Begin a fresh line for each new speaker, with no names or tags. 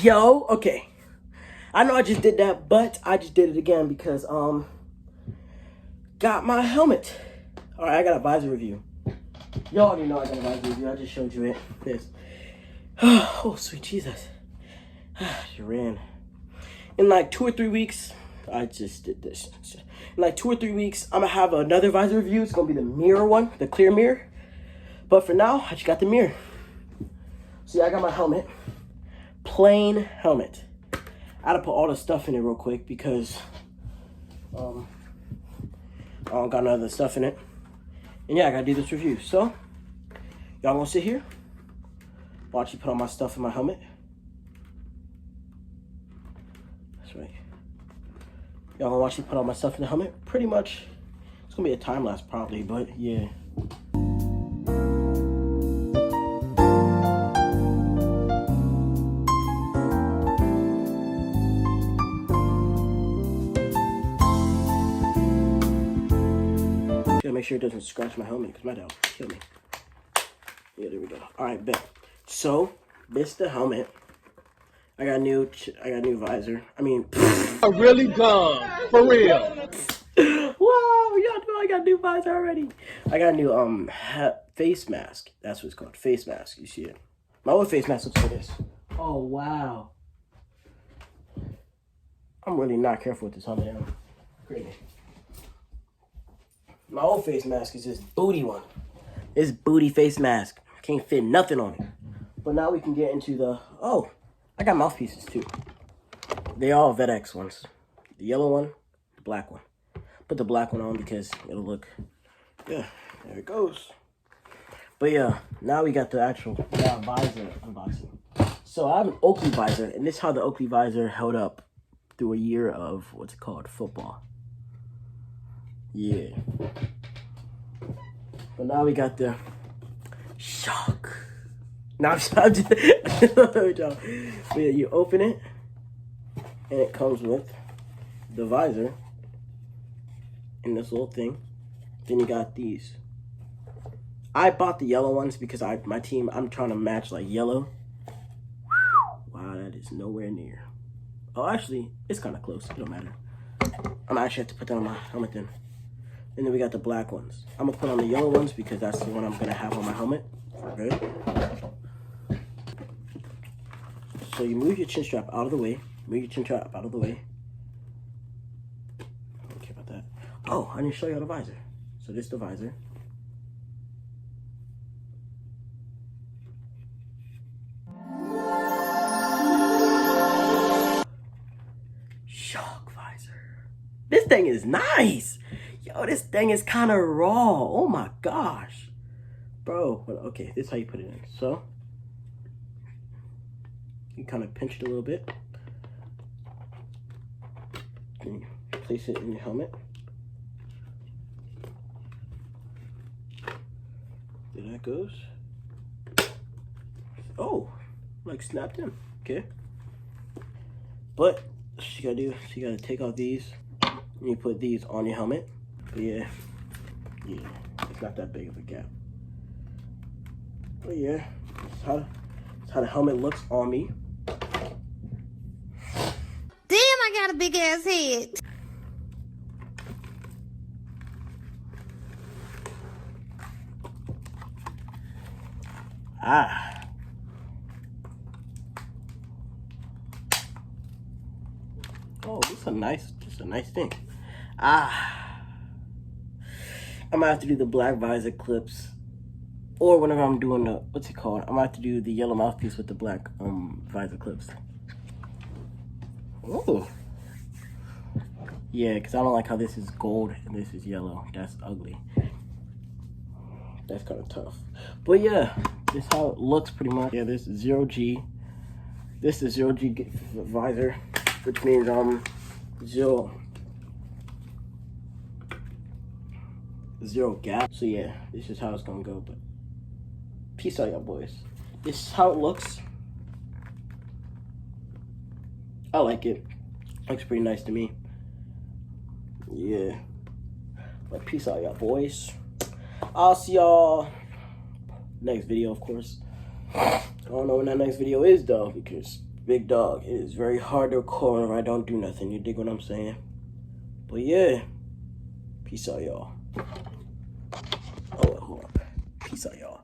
Yo, okay. I know I just did that, but I just did it again because got my helmet. All right, I got a visor review. Y'all already know I got a visor review. I just showed you it. This. Oh, sweet Jesus. She ran. In like 2 or 3 weeks, I just did this. In like 2 or 3 weeks, I'm gonna have another visor review. It's gonna be the mirror one, the clear mirror. But for now, I just got the mirror. See, I got my helmet. Plain helmet. I had to put all the stuff in it real quick because I don't got none of the stuff in it. And yeah, I gotta do this review. So, y'all gonna sit here, watch me put all my stuff in my helmet. That's right. Y'all gonna watch me put all my stuff in the helmet. Pretty much, it's gonna be a time lapse probably, but yeah. Make sure it doesn't scratch my helmet because my dog will kill me. Yeah, there we go. All right, bet. So this the helmet. I got new visor. I mean,
really dumb, for real.
Whoa, y'all know I got new visor already. I got a new face mask. That's what it's called, face mask. You see it? My old face mask looks like this. Oh wow. I'm really not careful with this helmet now. Crazy. My old face mask is this booty one. This booty face mask. Can't fit nothing on it. But now we can get into the... Oh, I got mouthpieces too. They all VetX ones. The yellow one, the black one. Put the black one on because it'll look... Yeah, there it goes. But yeah, now we got the actual visor unboxing. So I have an Oakley visor, and this is how the Oakley visor held up through a year of, what's it called, football. Yeah. But now we got the Shoc. Now I'm just but yeah, you open it and it comes with the visor in this little thing. Then you got these. I bought the yellow ones because my team, I'm trying to match like yellow. Wow, that is nowhere near. Oh, actually, it's kind of close. It don't matter. I'm actually have to put that on my helmet then. And then we got the black ones. I'm gonna put on the yellow ones because that's the one I'm gonna have on my helmet. Okay. So you move your chin strap out of the way. Move your chin strap out of the way. I don't care about that. Oh, I didn't show you the visor. So this is the visor. Shoc visor. This thing is nice. Yo, this thing is kind of raw. Oh my gosh. Bro, okay, this is how you put it in. So, you kind of pinch it a little bit. Then you place it in your helmet. There that goes. Oh, like snapped in. Okay. But, what you gotta do, so you gotta take off these. And you put these on your helmet. But yeah, it's not that big of a gap. But yeah, that's how the helmet looks on me.
Damn, I got a big ass head.
Ah. Oh, this is a nice thing. Ah. I'm gonna have to do the black visor clips. Or whenever I'm doing the, what's it called? I'm gonna have to do the yellow mouthpiece with the black visor clips. Oh. Yeah, because I don't like how this is gold and this is yellow. That's ugly. That's kind of tough. But yeah, this is how it looks pretty much. Yeah, this is 0G. This is 0G visor, which means zero gap. So yeah, this is how it's gonna go. But peace out, y'all boys. This is how it looks. I like it. Looks pretty nice to me. Yeah. But peace out, y'all boys. I'll see y'all next video, of course. I don't know when that next video is though, because Big dog, it is very hard to record whenever I don't do nothing. You dig what I'm saying? But yeah, peace out, y'all. Oh, hold up. Peace out, y'all.